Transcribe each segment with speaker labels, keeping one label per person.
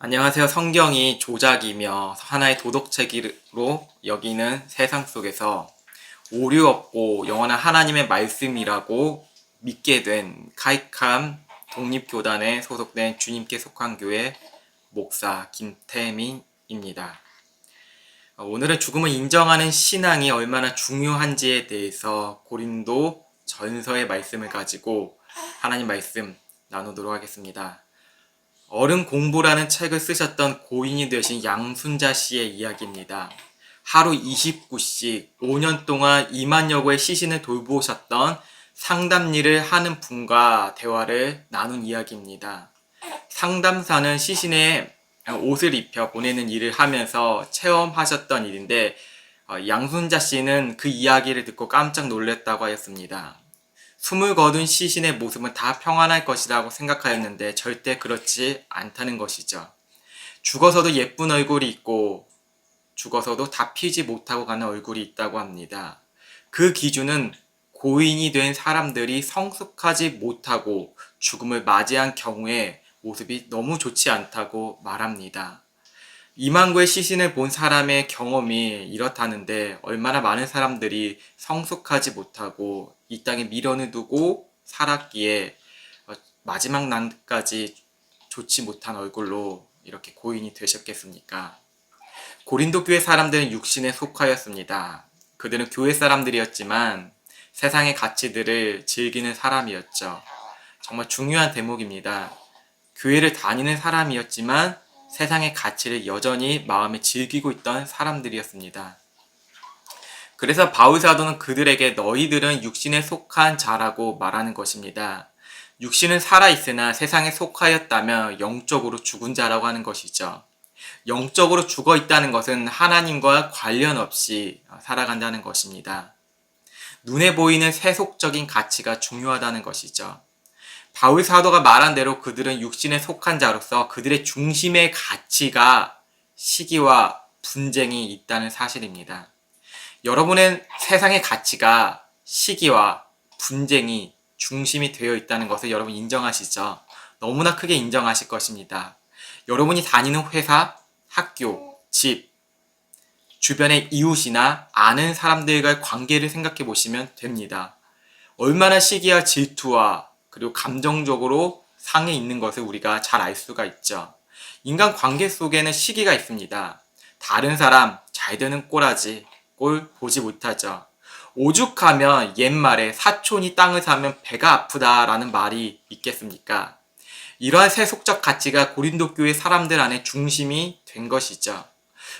Speaker 1: 안녕하세요. 성경이 조작이며 하나의 도덕책으로 여기는 세상 속에서 오류 없고 영원한 하나님의 말씀이라고 믿게 된 카이캄 독립교단에 소속된 주님께 속한 교회 목사 김태민입니다. 오늘은 죽음을 인정하는 신앙이 얼마나 중요한지에 대해서 고린도 전서의 말씀을 가지고 하나님 말씀 나누도록 하겠습니다. 어른 공부라는 책을 쓰셨던 고인이 되신 양순자 씨의 이야기입니다. 하루 29씩 5년 동안 2만여 구의 시신을 돌보셨던 상담 일을 하는 분과 대화를 나눈 이야기입니다. 상담사는 시신에 옷을 입혀 보내는 일을 하면서 체험하셨던 일인데 양순자 씨는 그 이야기를 듣고 깜짝 놀랐다고 하였습니다. 숨을 거둔 시신의 모습은 다 평안할 것이라고 생각하였는데 절대 그렇지 않다는 것이죠. 죽어서도 예쁜 얼굴이 있고 죽어서도 다 피지 못하고 가는 얼굴이 있다고 합니다. 그 기준은 고인이 된 사람들이 성숙하지 못하고 죽음을 맞이한 경우에 모습이 너무 좋지 않다고 말합니다. 이만구의 시신을 본 사람의 경험이 이렇다는데 얼마나 많은 사람들이 성숙하지 못하고 이 땅에 미련을 두고 살았기에 마지막 날까지 좋지 못한 얼굴로 이렇게 고인이 되셨겠습니까? 고린도 교회 사람들은 육신에 속하였습니다. 그들은 교회 사람들이었지만 세상의 가치들을 즐기는 사람이었죠. 정말 중요한 대목입니다. 교회를 다니는 사람이었지만 세상의 가치를 여전히 마음에 즐기고 있던 사람들이었습니다. 그래서 바울 사도는 그들에게 너희들은 육신에 속한 자라고 말하는 것입니다. 육신은 살아있으나 세상에 속하였다며 영적으로 죽은 자라고 하는 것이죠. 영적으로 죽어 있다는 것은 하나님과 관련 없이 살아간다는 것입니다. 눈에 보이는 세속적인 가치가 중요하다는 것이죠. 바울 사도가 말한 대로 그들은 육신에 속한 자로서 그들의 중심의 가치가 시기와 분쟁이 있다는 사실입니다. 여러분의 세상의 가치가 시기와 분쟁이 중심이 되어 있다는 것을 여러분 인정하시죠? 너무나 크게 인정하실 것입니다. 여러분이 다니는 회사, 학교, 집, 주변의 이웃이나 아는 사람들과의 관계를 생각해 보시면 됩니다. 얼마나 시기와 질투와 그리고 감정적으로 상해 있는 것을 우리가 잘 알 수가 있죠. 인간 관계 속에는 시기가 있습니다. 다른 사람 잘 되는 꼬라지 꼴 보지 못하죠. 오죽하면 옛말에 사촌이 땅을 사면 배가 아프다라는 말이 있겠습니까? 이러한 세속적 가치가 고린도 교회 사람들 안에 중심이 된 것이죠.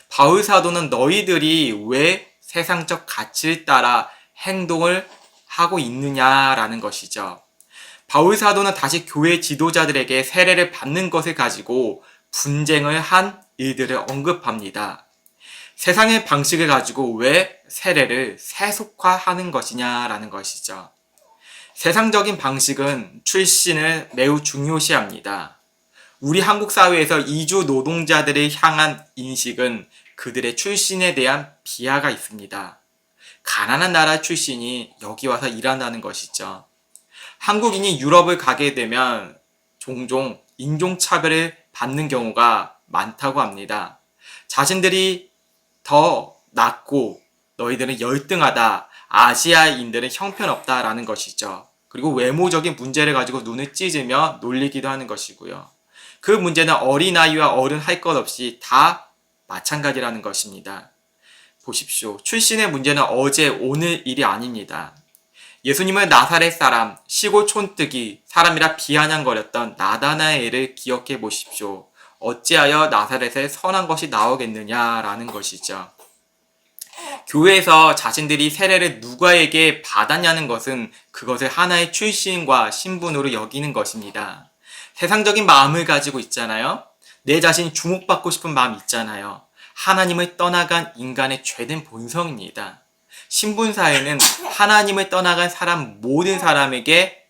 Speaker 1: 바울 사도는 너희들이 왜 세상적 가치를 따라 행동을 하고 있느냐라는 것이죠. 바울 사도는 다시 교회 지도자들에게 세례를 받는 것을 가지고 분쟁을 한 일들을 언급합니다. 세상의 방식을 가지고 왜 세례를 세속화하는 것이냐라는 것이죠. 세상적인 방식은 출신을 매우 중요시합니다. 우리 한국 사회에서 이주 노동자들을 향한 인식은 그들의 출신에 대한 비하가 있습니다. 가난한 나라 출신이 여기 와서 일한다는 것이죠. 한국인이 유럽을 가게 되면 종종 인종차별을 받는 경우가 많다고 합니다. 자신들이 더 낫고 너희들은 열등하다, 아시아인들은 형편없다라는 것이죠. 그리고 외모적인 문제를 가지고 눈을 찢으며 놀리기도 하는 것이고요. 그 문제는 어린아이와 어른 할 것 없이 다 마찬가지라는 것입니다. 보십시오. 출신의 문제는 어제 오늘 일이 아닙니다. 예수님을 나사렛 사람, 시골 촌뜨기, 사람이라 비아냥거렸던 나다나엘을 기억해 보십시오. 어찌하여 나사렛에 선한 것이 나오겠느냐라는 것이죠. 교회에서 자신들이 세례를 누구에게 받았냐는 것은 그것을 하나의 출신과 신분으로 여기는 것입니다. 세상적인 마음을 가지고 있잖아요. 내 자신이 주목받고 싶은 마음 있잖아요. 하나님을 떠나간 인간의 죄된 본성입니다. 신분사회는 하나님을 떠나간 사람 모든 사람에게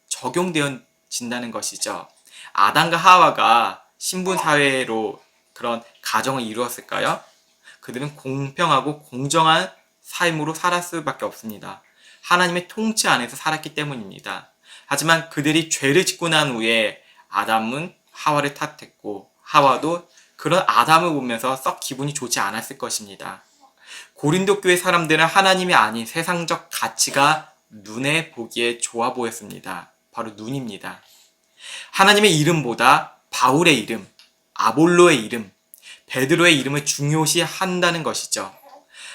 Speaker 1: 적용되어진다는 것이죠. 아담과 하와가 신분사회로 그런 가정을 이루었을까요? 그들은 공평하고 공정한 삶으로 살았을 수밖에 없습니다. 하나님의 통치 안에서 살았기 때문입니다. 하지만 그들이 죄를 짓고 난 후에 아담은 하와를 탓했고 하와도 그런 아담을 보면서 썩 기분이 좋지 않았을 것입니다. 고린도 교회 사람들은 하나님이 아닌 세상적 가치가 눈에 보기에 좋아 보였습니다. 바로 눈입니다. 하나님의 이름보다 바울의 이름, 아볼로의 이름, 베드로의 이름을 중요시 한다는 것이죠.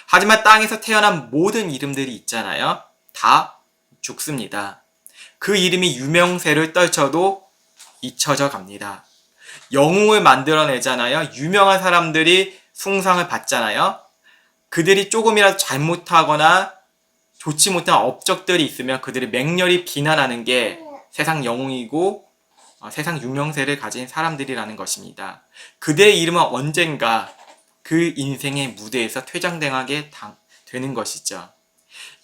Speaker 1: 하지만 땅에서 태어난 모든 이름들이 있잖아요. 다 죽습니다. 그 이름이 유명세를 떨쳐도 잊혀져 갑니다. 영웅을 만들어내잖아요. 유명한 사람들이 숭상을 받잖아요. 그들이 조금이라도 잘못하거나 좋지 못한 업적들이 있으면 그들이 맹렬히 비난하는 게 세상 영웅이고 세상 유명세를 가진 사람들이라는 것입니다. 그들의 이름은 언젠가 그 인생의 무대에서 퇴장당하게 되는 것이죠.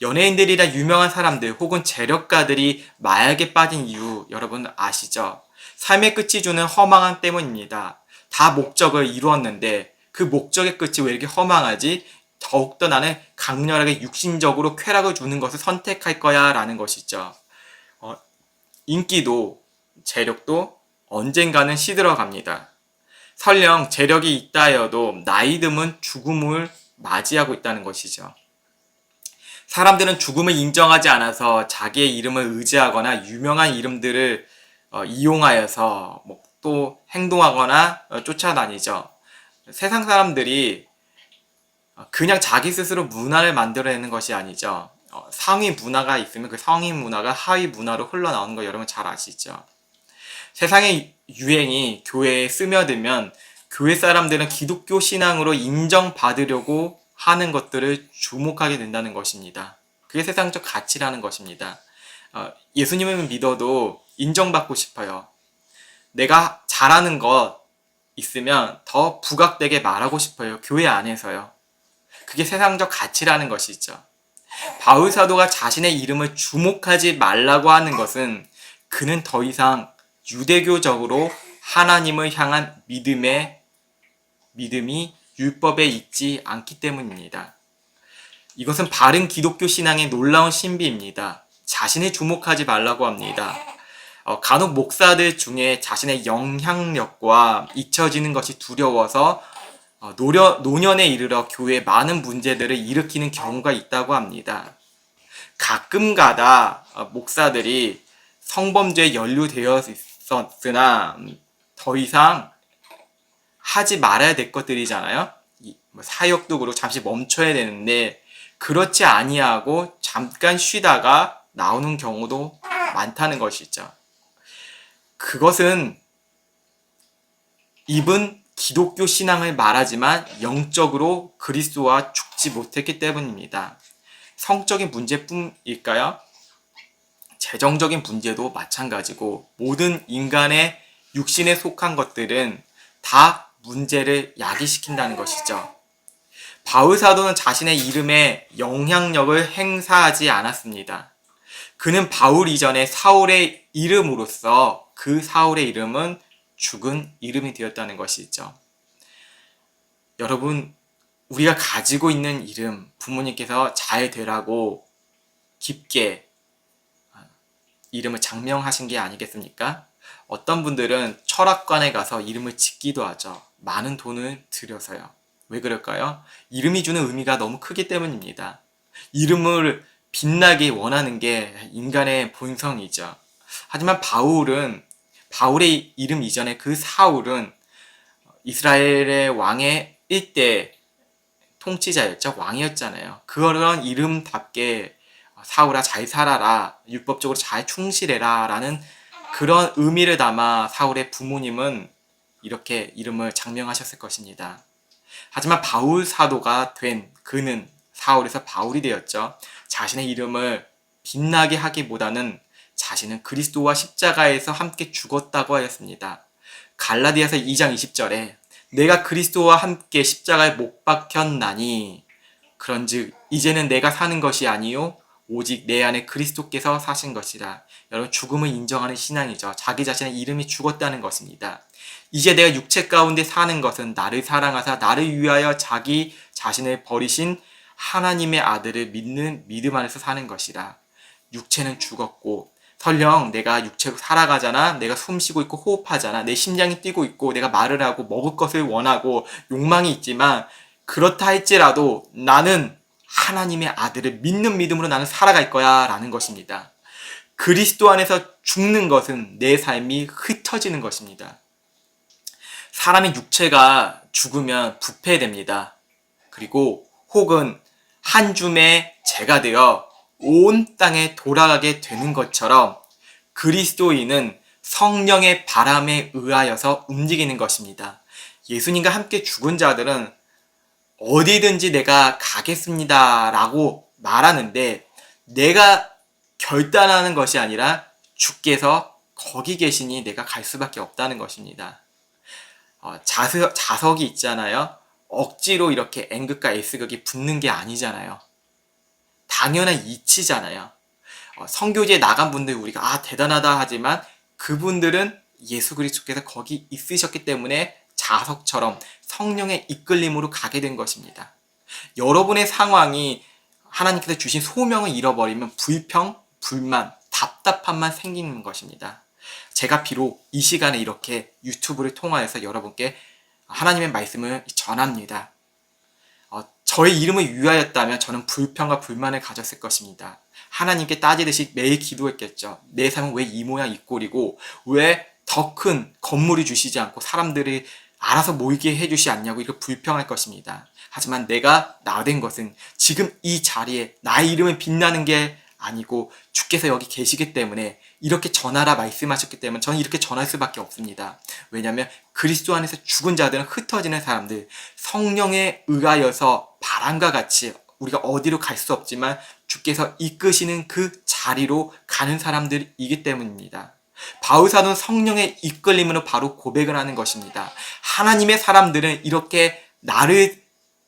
Speaker 1: 연예인들이나 유명한 사람들 혹은 재력가들이 마약에 빠진 이유 여러분 아시죠? 삶의 끝이 주는 허망함 때문입니다. 다 목적을 이루었는데 그 목적의 끝이 왜 이렇게 허망하지? 더욱더 나는 강렬하게 육신적으로 쾌락을 주는 것을 선택할 거야 라는 것이죠. 인기도 재력도 언젠가는 시들어 갑니다. 설령 재력이 있다 하여도 나이 듦은 죽음을 맞이하고 있다는 것이죠. 사람들은 죽음을 인정하지 않아서 자기의 이름을 의지하거나 유명한 이름들을 이용하여서 또 행동하거나 쫓아다니죠. 세상 사람들이 그냥 자기 스스로 문화를 만들어내는 것이 아니죠. 상위 문화가 있으면 그 상위 문화가 하위 문화로 흘러나오는 거 여러분 잘 아시죠? 세상의 유행이 교회에 스며들면 교회 사람들은 기독교 신앙으로 인정받으려고 하는 것들을 주목하게 된다는 것입니다. 그게 세상적 가치라는 것입니다. 예수님을 믿어도 인정받고 싶어요. 내가 잘하는 것 있으면 더 부각되게 말하고 싶어요. 교회 안에서요. 그게 세상적 가치라는 것이죠. 바울 사도가 자신의 이름을 주목하지 말라고 하는 것은 그는 더 이상 유대교적으로 하나님을 향한 믿음이 율법에 있지 않기 때문입니다. 이것은 바른 기독교 신앙의 놀라운 신비입니다. 자신을 주목하지 말라고 합니다. 간혹 목사들 중에 자신의 영향력과 잊혀지는 것이 두려워서 노년에 이르러 교회에 많은 문제들을 일으키는 경우가 있다고 합니다. 가끔가다 목사들이 성범죄에 연루되어 있었으나 더 이상 하지 말아야 될 것들이잖아요. 사역도 그렇고 잠시 멈춰야 되는데 그렇지 아니하고 잠깐 쉬다가 나오는 경우도 많다는 것이죠. 그것은 입은 기독교 신앙을 말하지만 영적으로 그리스도와 죽지 못했기 때문입니다. 성적인 문제뿐일까요? 재정적인 문제도 마찬가지고 모든 인간의 육신에 속한 것들은 다 문제를 야기시킨다는 것이죠. 바울 사도는 자신의 이름에 영향력을 행사하지 않았습니다. 그는 바울 이전에 사울의 이름으로서 그 사울의 이름은 죽은 이름이 되었다는 것이죠. 여러분, 우리가 가지고 있는 이름, 부모님께서 잘 되라고 깊게 이름을 장명하신 게 아니겠습니까? 어떤 분들은 철학관에 가서 이름을 짓기도 하죠. 많은 돈을 들여서요. 왜 그럴까요? 이름이 주는 의미가 너무 크기 때문입니다. 이름을 빛나게 원하는 게 인간의 본성이죠. 하지만 바울의 이름 이전에 그 사울은 이스라엘의 왕의 일대 통치자였죠. 왕이었잖아요. 그런 이름답게 사울아 잘 살아라, 율법적으로 잘 충실해라 라는 그런 의미를 담아 사울의 부모님은 이렇게 이름을 장명하셨을 것입니다. 하지만 바울 사도가 된 그는 사울에서 바울이 되었죠. 자신의 이름을 빛나게 하기보다는 자신은 그리스도와 십자가에서 함께 죽었다고 하였습니다. 갈라디아서 2장 20절에 내가 그리스도와 함께 십자가에 못 박혔나니 그런즉 이제는 내가 사는 것이 아니요 오직 내 안에 그리스도께서 사신 것이라. 여러분, 죽음을 인정하는 신앙이죠. 자기 자신의 이름이 죽었다는 것입니다. 이제 내가 육체 가운데 사는 것은 나를 사랑하사 나를 위하여 자기 자신을 버리신 하나님의 아들을 믿는 믿음 안에서 사는 것이라. 육체는 죽었고 설령 내가 육체로 살아가잖아. 내가 숨 쉬고 있고 호흡하잖아. 내 심장이 뛰고 있고 내가 말을 하고 먹을 것을 원하고 욕망이 있지만 그렇다 할지라도 나는 하나님의 아들을 믿는 믿음으로 나는 살아갈 거야 라는 것입니다. 그리스도 안에서 죽는 것은 내 삶이 흩어지는 것입니다. 사람의 육체가 죽으면 부패됩니다. 그리고 혹은 한 줌의 재가 되어 온 땅에 돌아가게 되는 것처럼 그리스도인은 성령의 바람에 의하여서 움직이는 것입니다. 예수님과 함께 죽은 자들은 어디든지 내가 가겠습니다 라고 말하는데 내가 결단하는 것이 아니라 주께서 거기 계시니 내가 갈 수밖에 없다는 것입니다. 자석이 있잖아요. 억지로 이렇게 N극과 S극이 붙는 게 아니잖아요. 당연한 이치잖아요. 선교지에 나간 분들 우리가 대단하다 하지만 그분들은 예수 그리스도께서 거기 있으셨기 때문에 자석처럼 성령의 이끌림으로 가게 된 것입니다. 여러분의 상황이 하나님께서 주신 소명을 잃어버리면 불평, 불만, 답답함만 생기는 것입니다. 제가 비록 이 시간에 이렇게 유튜브를 통하여서 여러분께 하나님의 말씀을 전합니다. 저의 이름을 위하였다면 저는 불평과 불만을 가졌을 것입니다. 하나님께 따지듯이 매일 기도했겠죠. 내 삶은 왜 이 모양 이 꼴이고 왜 더 큰 건물이 주시지 않고 사람들이 알아서 모이게 해주시 않냐고 이렇게 불평할 것입니다. 하지만 내가 나된 것은 지금 이 자리에 나의 이름을 빛나는 게 아니고 주께서 여기 계시기 때문에 이렇게 전하라 말씀하셨기 때문에 저는 이렇게 전할 수밖에 없습니다. 왜냐하면 그리스도 안에서 죽은 자들은 흩어지는 사람들, 성령에 의하여서 바람과 같이 우리가 어디로 갈 수 없지만 주께서 이끄시는 그 자리로 가는 사람들이기 때문입니다. 바울사도는 성령의 이끌림으로 바로 고백을 하는 것입니다. 하나님의 사람들은 이렇게 나를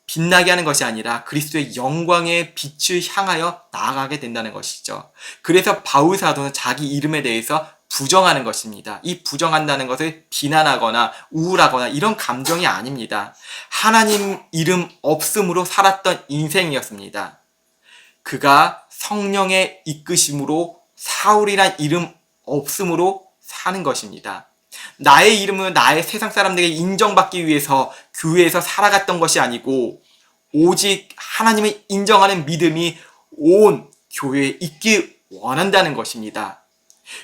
Speaker 1: 빛나게 하는 것이 아니라 그리스도의 영광의 빛을 향하여 나아가게 된다는 것이죠. 그래서 바울사도는 자기 이름에 대해서 부정하는 것입니다. 이 부정한다는 것을 비난하거나 우울하거나 이런 감정이 아닙니다. 하나님 이름 없음으로 살았던 인생이었습니다. 그가 성령의 이끄심으로 사울이란 이름 없음으로 사는 것입니다. 나의 이름은 나의 세상 사람들에게 인정받기 위해서 교회에서 살아갔던 것이 아니고 오직 하나님을 인정하는 믿음이 온 교회에 있기 원한다는 것입니다.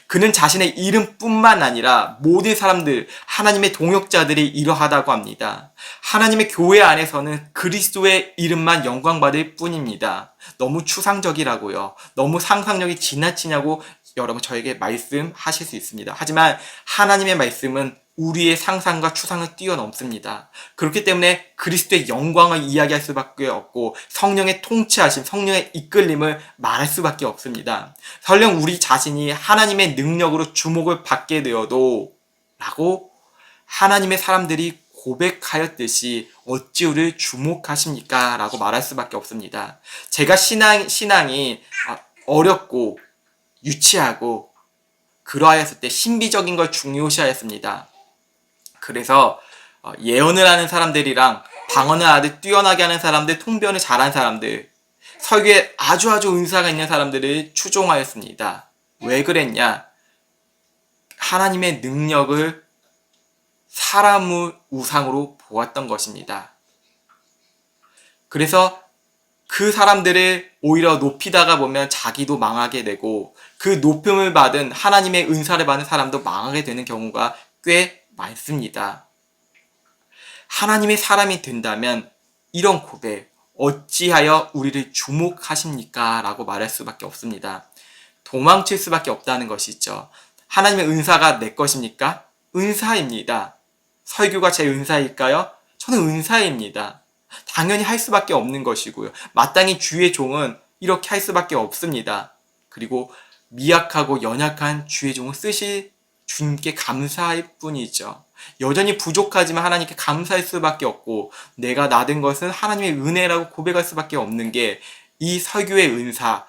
Speaker 1: 그는 자신의 이름뿐만 아니라 모든 사람들, 하나님의 동역자들이 이러하다고 합니다. 하나님의 교회 안에서는 그리스도의 이름만 영광받을 뿐입니다. 너무 추상적이라고요. 너무 상상력이 지나치냐고 여러분 저에게 말씀하실 수 있습니다. 하지만 하나님의 말씀은 우리의 상상과 추상을 뛰어넘습니다. 그렇기 때문에 그리스도의 영광을 이야기할 수밖에 없고 성령의 통치하심, 성령의 이끌림을 말할 수밖에 없습니다. 설령 우리 자신이 하나님의 능력으로 주목을 받게 되어도 라고 하나님의 사람들이 고백하였듯이 어찌 우리를 주목하십니까? 라고 말할 수밖에 없습니다. 제가 신앙이 어렵고 유치하고 그러하였을 때 신비적인 걸 중요시하였습니다. 그래서 예언을 하는 사람들이랑 방언을 아주 뛰어나게 하는 사람들, 통변을 잘하는 사람들, 설교에 아주 은사가 있는 사람들을 추종하였습니다. 왜 그랬냐? 하나님의 능력을 사람의 우상으로 보았던 것입니다. 그래서 그 사람들을 오히려 높이다가 보면 자기도 망하게 되고 그 높임을 받은 하나님의 은사를 받은 사람도 망하게 되는 경우가 꽤 많습니다. 하나님의 사람이 된다면 이런 고백, 어찌하여 우리를 주목하십니까? 라고 말할 수밖에 없습니다. 도망칠 수밖에 없다는 것이죠. 하나님의 은사가 내 것입니까? 은사입니다. 설교가 제 은사일까요? 저는 은사입니다. 당연히 할 수밖에 없는 것이고요. 마땅히 주의 종은 이렇게 할 수밖에 없습니다. 그리고 미약하고 연약한 주의 종을 쓰실 주님께 감사할 뿐이죠. 여전히 부족하지만 하나님께 감사할 수밖에 없고 내가 나된 것은 하나님의 은혜라고 고백할 수밖에 없는 게 이 설교의 은사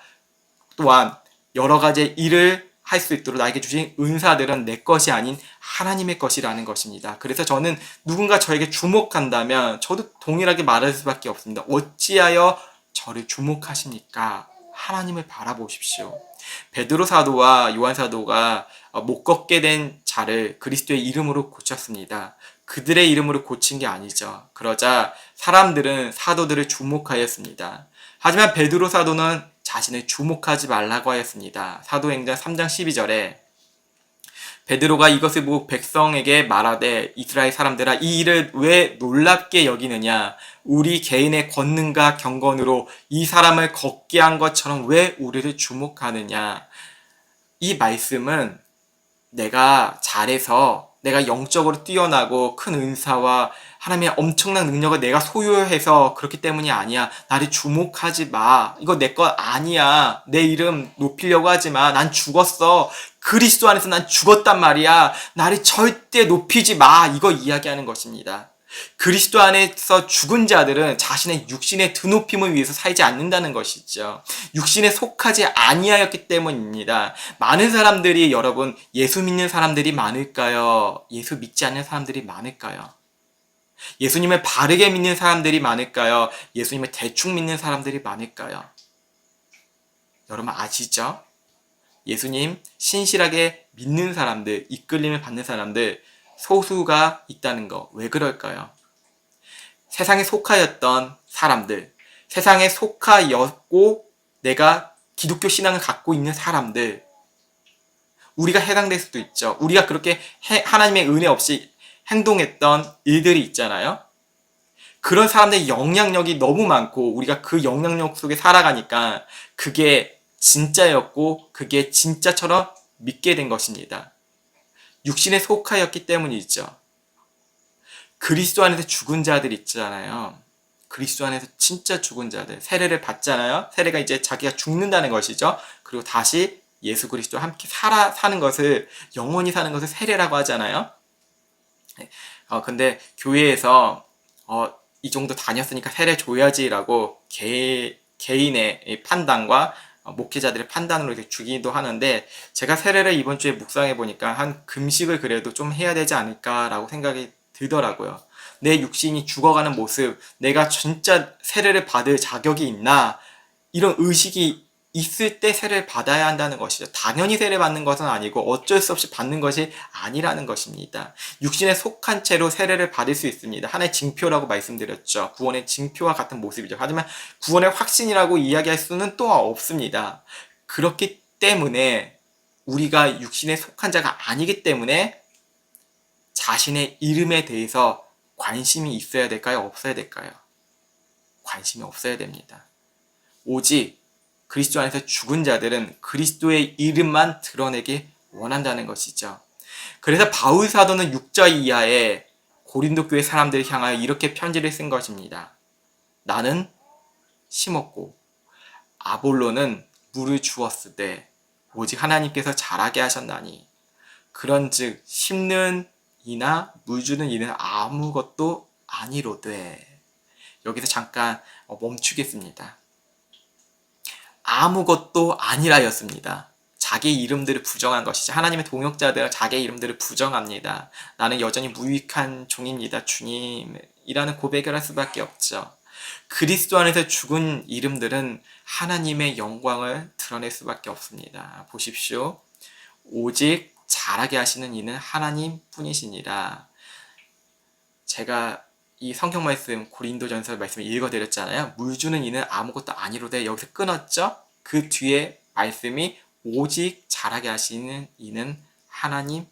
Speaker 1: 또한 여러 가지 일을 할 수 있도록 나에게 주신 은사들은 내 것이 아닌 하나님의 것이라는 것입니다. 그래서 저는 누군가 저에게 주목한다면 저도 동일하게 말할 수밖에 없습니다. 어찌하여 저를 주목하십니까? 하나님을 바라보십시오. 베드로 사도와 요한 사도가 못 걷게 된 자를 그리스도의 이름으로 고쳤습니다. 그들의 이름으로 고친 게 아니죠. 그러자 사람들은 사도들을 주목하였습니다. 하지만 베드로 사도는 자신을 주목하지 말라고 하였습니다. 사도행전 3장 12절에 베드로가 이것을 보고 백성에게 말하되 이스라엘 사람들아 이 일을 왜 놀랍게 여기느냐 우리 개인의 권능과 경건으로 이 사람을 걷게 한 것처럼 왜 우리를 주목하느냐. 이 말씀은 내가 잘해서 내가 영적으로 뛰어나고 큰 은사와 하나님의 엄청난 능력을 내가 소유해서 그렇기 때문이 아니야. 나를 주목하지 마. 이거 내 것 아니야. 내 이름 높이려고 하지 마. 난 죽었어. 그리스도 안에서 난 죽었단 말이야. 나를 절대 높이지 마. 이거 이야기하는 것입니다. 그리스도 안에서 죽은 자들은 자신의 육신의 드높임을 위해서 살지 않는다는 것이죠. 육신에 속하지 아니하였기 때문입니다. 많은 사람들이 여러분 예수 믿는 사람들이 많을까요? 예수 믿지 않는 사람들이 많을까요? 예수님을 바르게 믿는 사람들이 많을까요? 예수님을 대충 믿는 사람들이 많을까요? 여러분 아시죠? 예수님 신실하게 믿는 사람들, 이끌림을 받는 사람들 소수가 있다는 거. 왜 그럴까요? 세상에 속하였던 사람들, 세상에 속하였고 내가 기독교 신앙을 갖고 있는 사람들, 우리가 해당될 수도 있죠. 우리가 그렇게 하나님의 은혜 없이 행동했던 일들이 있잖아요. 그런 사람들의 영향력이 너무 많고 우리가 그 영향력 속에 살아가니까 그게 진짜였고 그게 진짜처럼 믿게 된 것입니다. 육신에 속하였기 때문이죠. 그리스도 안에서 죽은 자들 있잖아요. 그리스도 안에서 진짜 죽은 자들, 세례를 받잖아요. 세례가 이제 자기가 죽는다는 것이죠. 그리고 다시 예수 그리스도와 함께 사는 것을, 영원히 사는 것을 세례라고 하잖아요. 근데 교회에서 이 정도 다녔으니까 세례 줘야지라고 개인의 판단과 목회자들의 판단으로 이렇게 주기도 하는데, 제가 세례를 이번 주에 묵상해 보니까 한 금식을 그래도 좀 해야 되지 않을까라고 생각이 들더라고요. 내 육신이 죽어가는 모습, 내가 진짜 세례를 받을 자격이 있나, 이런 의식이 있을 때 세례를 받아야 한다는 것이죠. 당연히 세례 받는 것은 아니고 어쩔 수 없이 받는 것이 아니라는 것입니다. 육신에 속한 채로 세례를 받을 수 있습니다. 하나의 징표라고 말씀드렸죠. 구원의 징표와 같은 모습이죠. 하지만 구원의 확신이라고 이야기할 수는 또 없습니다. 그렇기 때문에 우리가 육신에 속한 자가 아니기 때문에 자신의 이름에 대해서 관심이 있어야 될까요? 없어야 될까요? 관심이 없어야 됩니다. 오직 그리스도 안에서 죽은 자들은 그리스도의 이름만 드러내기 원한다는 것이죠. 그래서 바울 사도는 6절 이하에 고린도 교회 사람들을 향하여 이렇게 편지를 쓴 것입니다. 나는 심었고 아볼로는 물을 주었으되 오직 하나님께서 자라게 하셨나니 그런즉 심는 이나 물 주는 이는 아무것도 아니로되. 여기서 잠깐 멈추겠습니다. 아무것도 아니라였습니다. 자기 이름들을 부정한 것이죠. 하나님의 동역자들은 자기 이름들을 부정합니다. 나는 여전히 무익한 종입니다. 주님이라는 고백을 할 수밖에 없죠. 그리스도 안에서 죽은 이름들은 하나님의 영광을 드러낼 수밖에 없습니다. 보십시오. 오직 자라게 하시는 이는 하나님 뿐이시니라. 제가 이 성경 말씀, 고린도전서 말씀을 읽어드렸잖아요. 물 주는 이는 아무것도 아니로되, 여기서 끊었죠? 그 뒤에 말씀이 오직 자라게 하시는 이는 하나님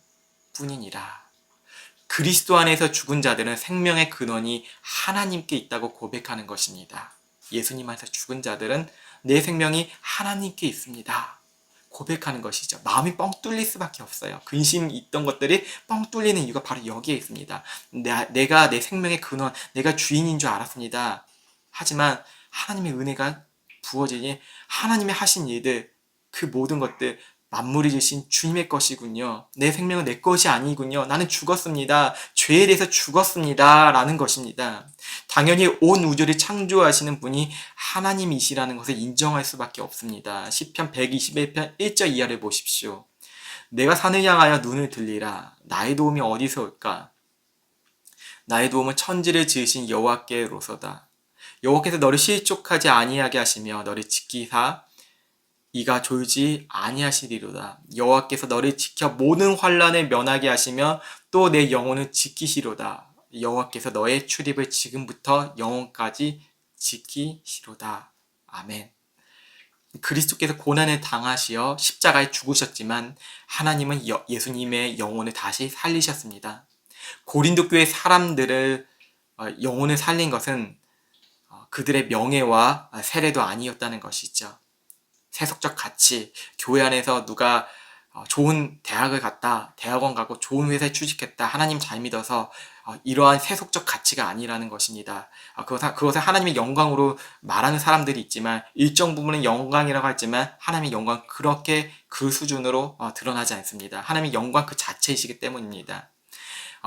Speaker 1: 뿐이니라. 그리스도 안에서 죽은 자들은 생명의 근원이 하나님께 있다고 고백하는 것입니다. 예수님 안에서 죽은 자들은 내 생명이 하나님께 있습니다. 고백하는 것이죠. 마음이 뻥 뚫릴 수밖에 없어요. 근심이 있던 것들이 뻥 뚫리는 이유가 바로 여기에 있습니다. 내가 내 생명의 근원, 내가 주인인 줄 알았습니다. 하지만 하나님의 은혜가 부어지니 하나님이 하신 일들, 그 모든 것들 만물이 주신 주님의 것이군요. 내 생명은 내 것이 아니군요. 나는 죽었습니다. 죄에 대해서 죽었습니다. 라는 것입니다. 당연히 온 우주를 창조하시는 분이 하나님이시라는 것을 인정할 수밖에 없습니다. 시편 121편 1절 이하를 보십시오. 내가 산을 향하여 눈을 들리라. 나의 도움이 어디서 올까? 나의 도움은 천지를 지으신 여호와께로소다. 여호와께서 너를 실족하지 아니하게 하시며 너를 지키사 이가 졸지 아니하시리로다. 여호와께서 너를 지켜 모든 환난에 면하게 하시며 또 내 영혼을 지키시로다. 여호와께서 너의 출입을 지금부터 영원까지 지키시로다. 아멘. 그리스도께서 고난을 당하시어 십자가에 죽으셨지만 하나님은 예수님의 영혼을 다시 살리셨습니다. 고린도 교회 사람들을 영혼을 살린 것은 그들의 명예와 세례도 아니었다는 것이죠. 세속적 가치, 교회 안에서 누가 좋은 대학을 갔다, 대학원 가고 좋은 회사에 취직했다, 하나님 잘 믿어서 이러한 세속적 가치가 아니라는 것입니다. 그것을 하나님의 영광으로 말하는 사람들이 있지만 일정 부분은 영광이라고 하지만 하나님의 영광 그렇게 그 수준으로 드러나지 않습니다. 하나님의 영광 그 자체이시기 때문입니다.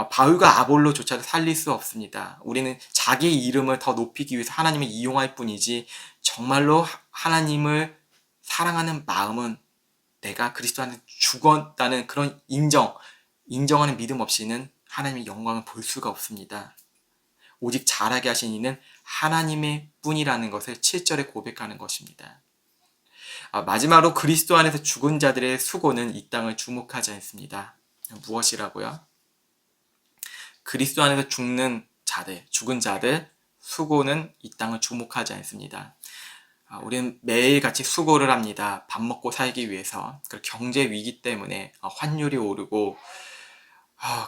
Speaker 1: 바울과 아볼로조차도 살릴 수 없습니다. 우리는 자기의 이름을 더 높이기 위해서 하나님을 이용할 뿐이지 정말로 하나님을 사랑하는 마음은 내가 그리스도 안에서 죽었다는 그런 인정하는 믿음 없이는 하나님의 영광을 볼 수가 없습니다. 오직 잘하게 하신 이는 하나님의 뿐이라는 것을 7절에 고백하는 것입니다. 마지막으로 그리스도 안에서 죽은 자들의 수고는 이 땅을 주목하지 않습니다. 무엇이라고요? 그리스도 안에서 죽은 자들 수고는 이 땅을 주목하지 않습니다. 우리는 매일같이 수고를 합니다. 밥 먹고 살기 위해서. 경제 위기 때문에 환율이 오르고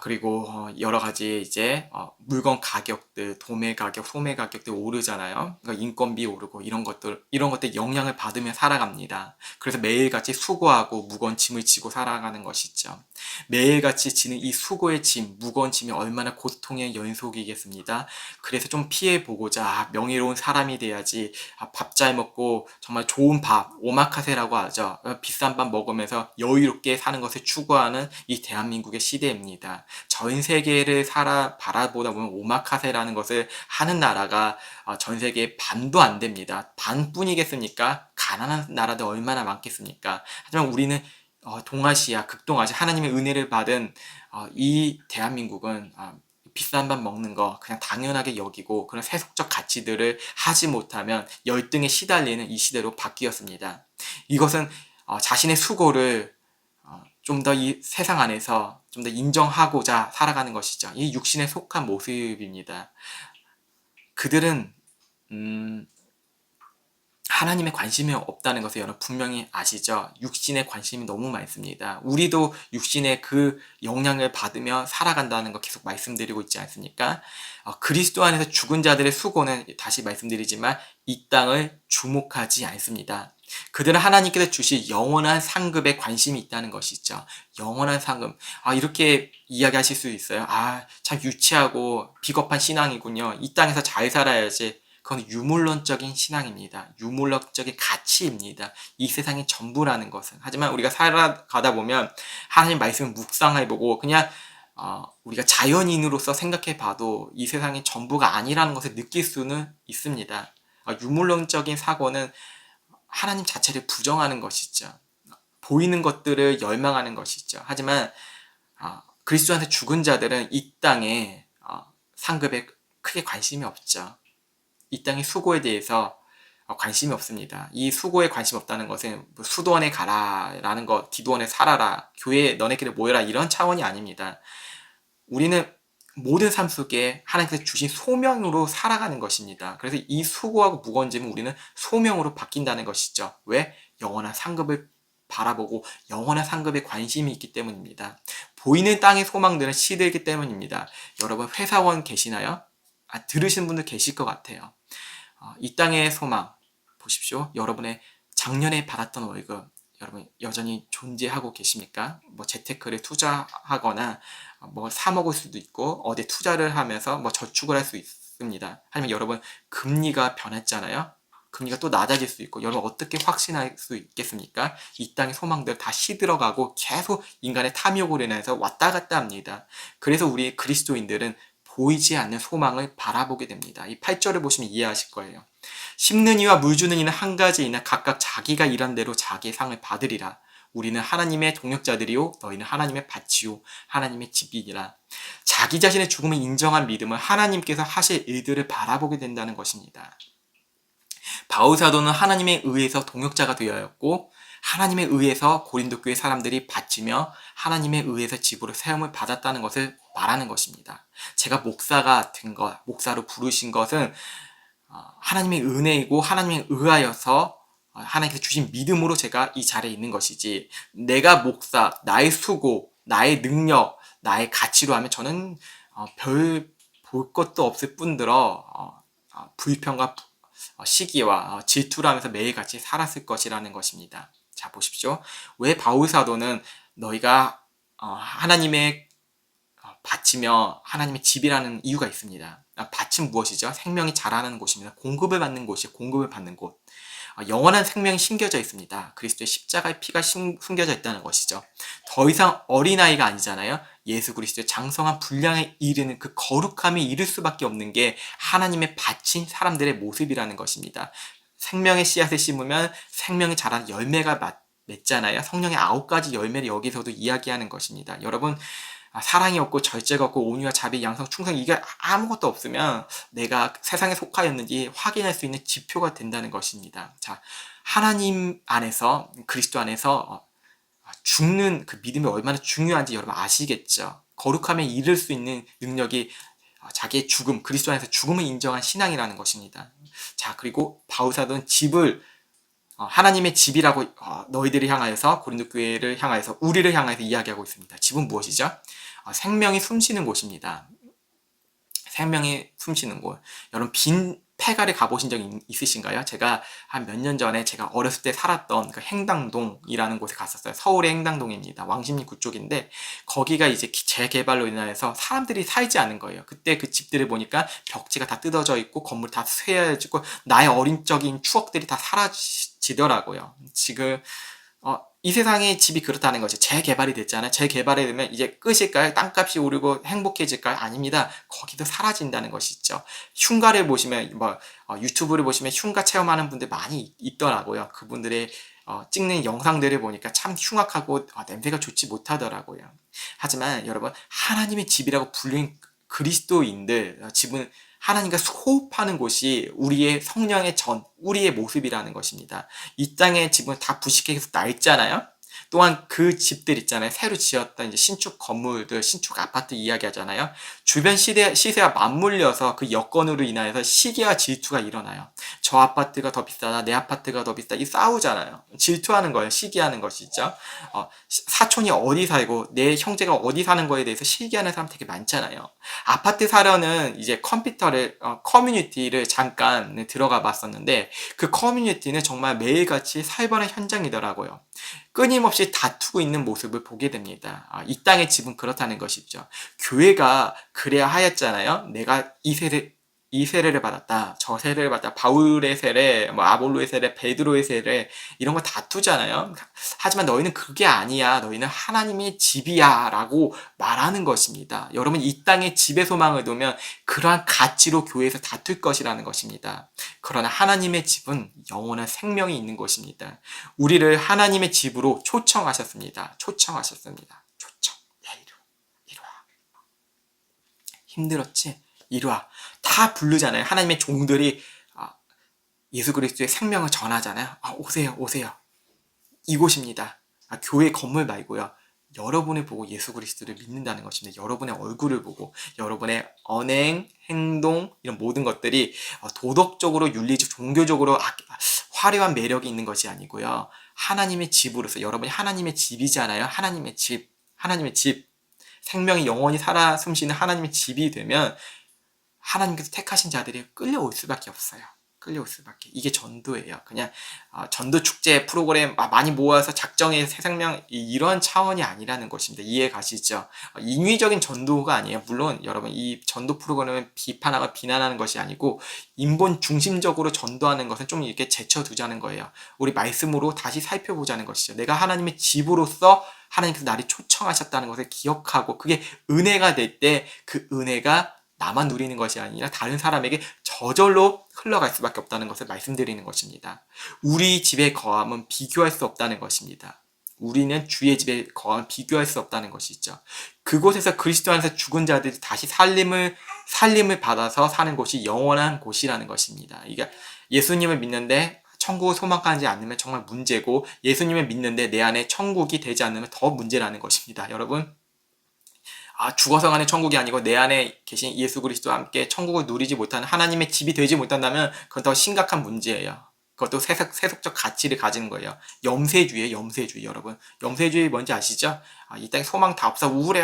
Speaker 1: 그리고 여러 가지 이제 물건 가격들, 도매 가격, 소매 가격들 오르잖아요. 그러니까 인건비 오르고 이런 것들 영향을 받으며 살아갑니다. 그래서 매일같이 수고하고 무거운 짐을 지고 살아가는 것이죠. 매일같이 지는 이 수고의 짐, 무거운 짐이 얼마나 고통의 연속이겠습니다. 그래서 좀 피해보고자 명예로운 사람이 돼야지, 밥 잘 먹고 정말 좋은 밥, 오마카세라고 하죠. 비싼 밥 먹으면서 여유롭게 사는 것을 추구하는 이 대한민국의 시대입니다. 전 세계를 바라보다 보면 오마카세라는 것을 하는 나라가 전 세계에 반도 안 됩니다. 반뿐이겠습니까? 가난한 나라도 얼마나 많겠습니까? 하지만 우리는 동아시아, 극동아시아 하나님의 은혜를 받은 이 대한민국은 비싼 밥 먹는 거 그냥 당연하게 여기고 그런 세속적 가치들을 하지 못하면 열등에 시달리는 이 시대로 바뀌었습니다. 이것은 자신의 수고를 좀 더 이 세상 안에서 좀 더 인정하고자 살아가는 것이죠. 이 육신에 속한 모습입니다. 그들은 하나님의 관심이 없다는 것을 여러분 분명히 아시죠? 육신에 관심이 너무 많습니다. 우리도 육신의 그 영향을 받으며 살아간다는 거 계속 말씀드리고 있지 않습니까? 그리스도 안에서 죽은 자들의 수고는 다시 말씀드리지만 이 땅을 주목하지 않습니다. 그들은 하나님께서 주실 영원한 상급에 관심이 있다는 것이죠. 영원한 상급. 이렇게 이야기하실 수 있어요. 참 유치하고 비겁한 신앙이군요. 이 땅에서 잘 살아야지. 그건 유물론적인 신앙입니다. 유물론적인 가치입니다. 이 세상의 전부라는 것은. 하지만 우리가 살아가다 보면 하나님 말씀을 묵상해보고 그냥 우리가 자연인으로서 생각해봐도 이 세상의 전부가 아니라는 것을 느낄 수는 있습니다. 유물론적인 사고는 하나님 자체를 부정하는 것이죠. 보이는 것들을 열망하는 것이죠. 하지만 그리스도 안에서 죽은 자들은 이 땅의 상급에 크게 관심이 없죠. 이 땅의 수고에 대해서 관심이 없습니다. 이 수고에 관심 없다는 것은 수도원에 가라 라는 것, 기도원에 살아라, 교회에 너네끼리 모여라 이런 차원이 아닙니다. 우리는 모든 삶 속에 하나님께서 주신 소명으로 살아가는 것입니다. 그래서 이 수고하고 무거운 짐은 우리는 소명으로 바뀐다는 것이죠. 왜? 영원한 상급을 바라보고 영원한 상급에 관심이 있기 때문입니다. 보이는 땅의 소망들은 시들기 때문입니다. 여러분 회사원 계시나요? 들으시는 분들 계실 것 같아요. 이 땅의 소망 보십시오. 여러분의 작년에 받았던 월급 여러분 여전히 존재하고 계십니까? 재테크를 투자하거나 사 먹을 수도 있고 어디 투자를 하면서 저축을 할 수 있습니다. 하지만 여러분 금리가 변했잖아요. 금리가 또 낮아질 수 있고 여러분 어떻게 확신할 수 있겠습니까? 이 땅의 소망들 다 시들어가고 계속 인간의 탐욕으로 인해서 왔다 갔다 합니다. 그래서 우리 그리스도인들은 보이지 않는 소망을 바라보게 됩니다. 이 8절을 보시면 이해하실 거예요. 심는 이와 물 주는 이는 한 가지이나 각각 자기가 일한 대로 자기의 상을 받으리라. 우리는 하나님의 동역자들이요 너희는 하나님의 밭이요 하나님의 집이니라. 자기 자신의 죽음을 인정한 믿음은 하나님께서 하실 일들을 바라보게 된다는 것입니다. 바울 사도는 하나님에 의해서 동역자가 되었고 하나님에 의해서 고린도 교회 사람들이 바치며 하나님에 의해서 집으로 세움을 받았다는 것을 말하는 것입니다. 제가 목사가 된 것, 목사로 부르신 것은 하나님의 은혜이고 하나님에 의하여서 하나님께서 주신 믿음으로 제가 이 자리에 있는 것이지, 내가 목사, 나의 수고, 나의 능력, 나의 가치로 하면 저는 별 볼 것도 없을 뿐더러 불평과 시기와 질투를 하면서 매일같이 살았을 것이라는 것입니다. 자, 보십시오. 왜 바울 사도는 너희가 하나님의 바치며 하나님의 집이라는 이유가 있습니다. 밭은 무엇이죠? 생명이 자라는 곳입니다. 공급을 받는 곳이 공급을 받는 곳. 영원한 생명이 심겨져 있습니다. 그리스도의 십자가의 피가 숨겨져 있다는 것이죠. 더 이상 어린아이가 아니잖아요. 예수 그리스도의 장성한 분량에 이르는 그 거룩함에 이를 수밖에 없는 게 하나님의 바친 사람들의 모습이라는 것입니다. 생명의 씨앗을 심으면 생명이 자라는 열매가 맺잖아요. 성령의 9가지 열매를 여기서도 이야기하는 것입니다. 여러분, 사랑이 없고 절제가 없고 온유와 자비, 양성, 충성, 이게 아무것도 없으면 내가 세상에 속하였는지 확인할 수 있는 지표가 된다는 것입니다. 자, 하나님 안에서, 그리스도 안에서 죽는 그 믿음이 얼마나 중요한지 여러분 아시겠죠? 거룩함에 이를 수 있는 능력이 자기의 죽음, 그리스도 안에서 죽음을 인정한 신앙이라는 것입니다. 자, 그리고 바울사도는 집을 하나님의 집이라고 너희들을 향하여서, 고린도 교회를 향하여서, 우리를 향하여서 이야기하고 있습니다. 집은 무엇이죠? 생명이 숨쉬는 곳입니다. 생명이 숨쉬는 곳. 여러분, 빈 폐가를 가보신 적 있으신가요? 제가 한 몇 년 전에 제가 어렸을 때 살았던 그 행당동이라는 곳에 갔었어요. 서울의 행당동입니다. 왕십리 쪽인데 거기가 이제 재개발로 인하여서 사람들이 살지 않은 거예요. 그때 그 집들을 보니까 벽지가 다 뜯어져 있고 건물 다 쇠해지고 나의 어린적인 추억들이 다 사라지더라고요. 지금 이 세상의 집이 그렇다는 거죠. 재개발이 됐잖아요. 재개발이 되면 이제 끝일까요? 땅값이 오르고 행복해질까요? 아닙니다. 거기도 사라진다는 것이죠. 흉가를 보시면, 유튜브를 보시면 흉가 체험하는 분들 많이 있더라고요. 그분들의 찍는 영상들을 보니까 참 흉악하고 냄새가 좋지 못하더라고요. 하지만 여러분, 하나님의 집이라고 불린 그리스도인들, 집은 하나님과 호흡하는 곳이 우리의 성령의 우리의 모습이라는 것입니다. 이 땅의 집은 다 부식해서 낡잖아요. 또한 그 집들 있잖아요. 새로 지었던 이제 신축 건물들, 신축 아파트 이야기하잖아요. 주변 시세와 맞물려서 그 여건으로 인하여서 시기와 질투가 일어나요. 저 아파트가 더 비싸다, 내 아파트가 더 비싸다, 이 싸우잖아요. 질투하는 거예요. 시기하는 것이죠. 사촌이 어디 살고 내 형제가 어디 사는 거에 대해서 시기하는 사람 되게 많잖아요. 아파트 사려는 이제 커뮤니티를 잠깐 들어가 봤었는데 그 커뮤니티는 정말 매일같이 살벌한 현장이더라고요. 끊임없이 다투고 있는 모습을 보게 됩니다. 이 땅의 집은 그렇다는 것이죠. 교회가 그래야 하였잖아요. 내가 이 세례를 받았다, 저 세례를 받았다, 바울의 세례, 아볼로의 세례, 베드로의 세례, 이런 거 다투잖아요. 하지만 너희는 그게 아니야. 너희는 하나님의 집이야 라고 말하는 것입니다. 여러분, 이 땅에 집의 소망을 두면 그러한 가치로 교회에서 다툴 것이라는 것입니다. 그러나 하나님의 집은 영원한 생명이 있는 것입니다. 우리를 하나님의 집으로 초청하셨습니다. 초청하셨습니다. 초청. 야, 이리 와. 힘들었지? 이리 와. 다 부르잖아요. 하나님의 종들이 예수 그리스도의 생명을 전하잖아요. 오세요, 오세요. 이곳입니다. 교회 건물 말고요. 여러분을 보고 예수 그리스도를 믿는다는 것입니다. 여러분의 얼굴을 보고 여러분의 언행, 행동, 이런 모든 것들이 도덕적으로, 윤리적, 종교적으로 화려한 매력이 있는 것이 아니고요. 하나님의 집으로서, 여러분이 하나님의 집이잖아요. 하나님의 집, 하나님의 집, 생명이 영원히 살아 숨쉬는 하나님의 집이 되면 하나님께서 택하신 자들이 끌려올 수밖에 없어요. 끌려올 수밖에. 이게 전도예요. 그냥 전도 축제 프로그램 많이 모아서 작정의 새 생명, 이런 차원이 아니라는 것입니다. 이해 가시죠? 인위적인 전도가 아니에요. 물론 여러분, 이 전도 프로그램은 비판하고 비난하는 것이 아니고 인본 중심적으로 전도하는 것은 좀 이렇게 제쳐두자는 거예요. 우리 말씀으로 다시 살펴보자는 것이죠. 내가 하나님의 집으로서 하나님께서 나를 초청하셨다는 것을 기억하고, 그게 은혜가 될 때 그 은혜가 나만 누리는 것이 아니라 다른 사람에게 저절로 흘러갈 수밖에 없다는 것을 말씀드리는 것입니다. 우리 집의 거함은 비교할 수 없다는 것입니다. 우리는 주의 집에 거함은 비교할 수 없다는 것이죠. 그곳에서 그리스도 안에서 죽은 자들이 다시 살림을 받아서 사는 곳이 영원한 곳이라는 것입니다. 그러니까 예수님을 믿는데 천국을 소망하지 않으면 정말 문제고, 예수님을 믿는데 내 안에 천국이 되지 않으면 더 문제라는 것입니다. 여러분, 죽어서 가는 천국이 아니고 내 안에 계신 예수 그리스도와 함께 천국을 누리지 못하는, 하나님의 집이 되지 못한다면 그건 더 심각한 문제예요. 그것도 세속적 가치를 가지는 거예요. 염세주의예요, 염세주의. 여러분, 염세주의 뭔지 아시죠? 이 땅에 소망 다 없어, 우울해,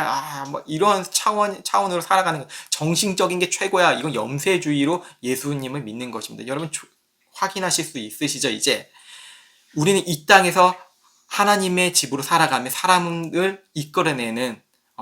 Speaker 1: 뭐 이런 차원으로 살아가는 거. 정신적인 게 최고야. 이건 염세주의로 예수님을 믿는 것입니다. 여러분, 확인하실 수 있으시죠? 이제 우리는 이 땅에서 하나님의 집으로 살아가며 사람을 이끌어내는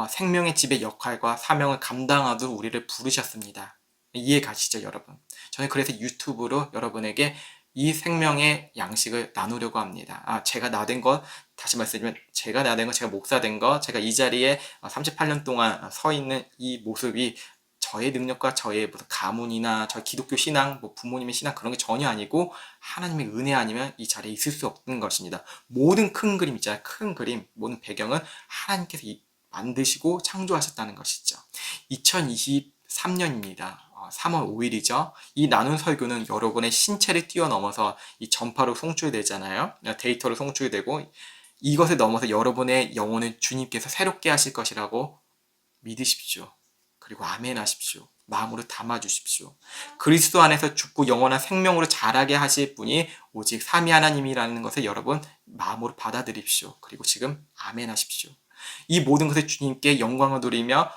Speaker 1: 생명의 집의 역할과 사명을 감당하도록 우리를 부르셨습니다. 이해 가시죠, 여러분? 저는 그래서 유튜브로 여러분에게 이 생명의 양식을 나누려고 합니다. 제가 나된 것, 다시 말씀드리면 제가 나된 것, 제가 목사 된 것, 제가 이 자리에 38년 동안 서 있는 이 모습이 저의 능력과 저의 무슨 가문이나 저의 기독교 신앙, 뭐 부모님의 신앙 그런 게 전혀 아니고 하나님의 은혜 아니면 이 자리에 있을 수 없는 것입니다. 모든 큰 그림 있잖아요. 큰 그림, 모든 배경은 하나님께서 만드시고 창조하셨다는 것이죠. 2023년입니다. 3월 5일이죠. 이 나눈 설교는 여러분의 신체를 뛰어넘어서 이 전파로 송출되잖아요. 데이터로 송출되고 이것을 넘어서 여러분의 영혼을 주님께서 새롭게 하실 것이라고 믿으십시오. 그리고 아멘 하십시오. 마음으로 담아주십시오. 그리스도 안에서 죽고 영원한 생명으로 자라게 하실 분이 오직 삼위 하나님이라는 것을 여러분 마음으로 받아들입시오. 그리고 지금 아멘 하십시오. 이 모든 것을 주님께 영광을 돌리며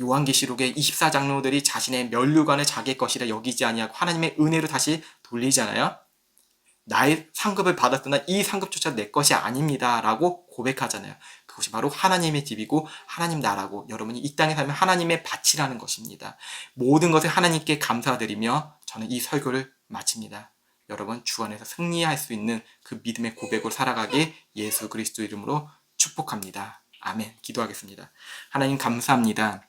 Speaker 1: 요한계시록의 24장로들이 자신의 면류관을 자기의 것이라 여기지 아니하고 하나님의 은혜로 다시 돌리잖아요. 나의 상급을 받았으나 이 상급조차 내 것이 아닙니다 라고 고백하잖아요. 그것이 바로 하나님의 집이고 하나님 나라고, 여러분이 이 땅에 살면 하나님의 밭이라는 것입니다. 모든 것을 하나님께 감사드리며 저는 이 설교를 마칩니다. 여러분, 주 안에서 승리할 수 있는 그 믿음의 고백으로 살아가게 예수 그리스도 이름으로 축복합니다. 아멘. 기도하겠습니다. 하나님 감사합니다.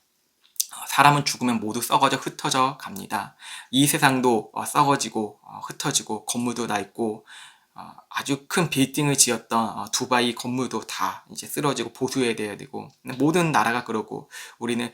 Speaker 1: 사람은 죽으면 모두 썩어져 흩어져 갑니다. 이 세상도 썩어지고 흩어지고 건물도 나 있고 아주 큰 빌딩을 지었던 두바이 건물도 다 이제 쓰러지고 보수해야 되고, 모든 나라가 그러고 우리는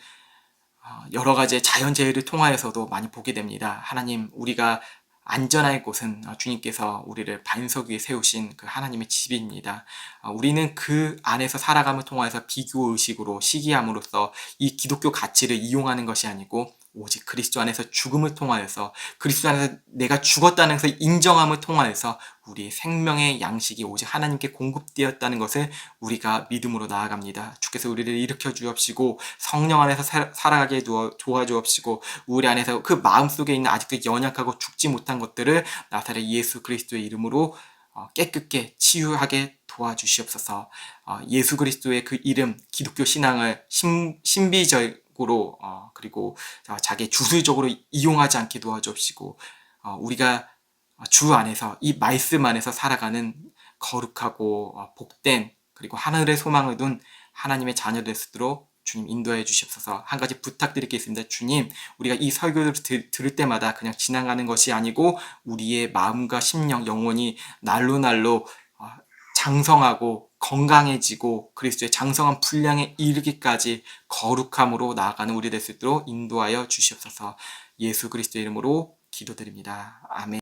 Speaker 1: 여러 가지 자연재해를 통하여서도 많이 보게 됩니다. 하나님, 우리가 안전할 곳은 주님께서 우리를 반석 위에 세우신 그 하나님의 집입니다. 우리는 그 안에서 살아감을 통해서 비교의식으로 시기함으로써 이 기독교 가치를 이용하는 것이 아니고 오직 그리스도 안에서 죽음을 통하여서, 그리스도 안에서 내가 죽었다는 것을 인정함을 통하여서 우리의 생명의 양식이 오직 하나님께 공급되었다는 것을 우리가 믿음으로 나아갑니다. 주께서 우리를 일으켜 주옵시고 성령 안에서 살아가게 도와주옵시고 우리 안에서 그 마음속에 있는 아직도 연약하고 죽지 못한 것들을 나사렛 예수 그리스도의 이름으로 깨끗게 치유하게 도와주시옵소서. 예수 그리스도의 그 이름, 기독교 신앙을 신비적으로 그리고 자기 주술적으로 이용하지 않게 도와주옵시고 우리가 주 안에서, 이 말씀 안에서 살아가는 거룩하고 복된, 그리고 하늘의 소망을 둔 하나님의 자녀 될 수 있도록 주님 인도해 주시옵소서. 한 가지 부탁드리겠습니다. 주님, 우리가 이 설교를 들을 때마다 그냥 지나가는 것이 아니고 우리의 마음과 심령, 영혼이 날로 장성하고 건강해지고 그리스도의 장성한 분량에 이르기까지 거룩함으로 나아가는 우리 될 수 있도록 인도하여 주시옵소서. 예수 그리스도의 이름으로 기도드립니다. 아멘.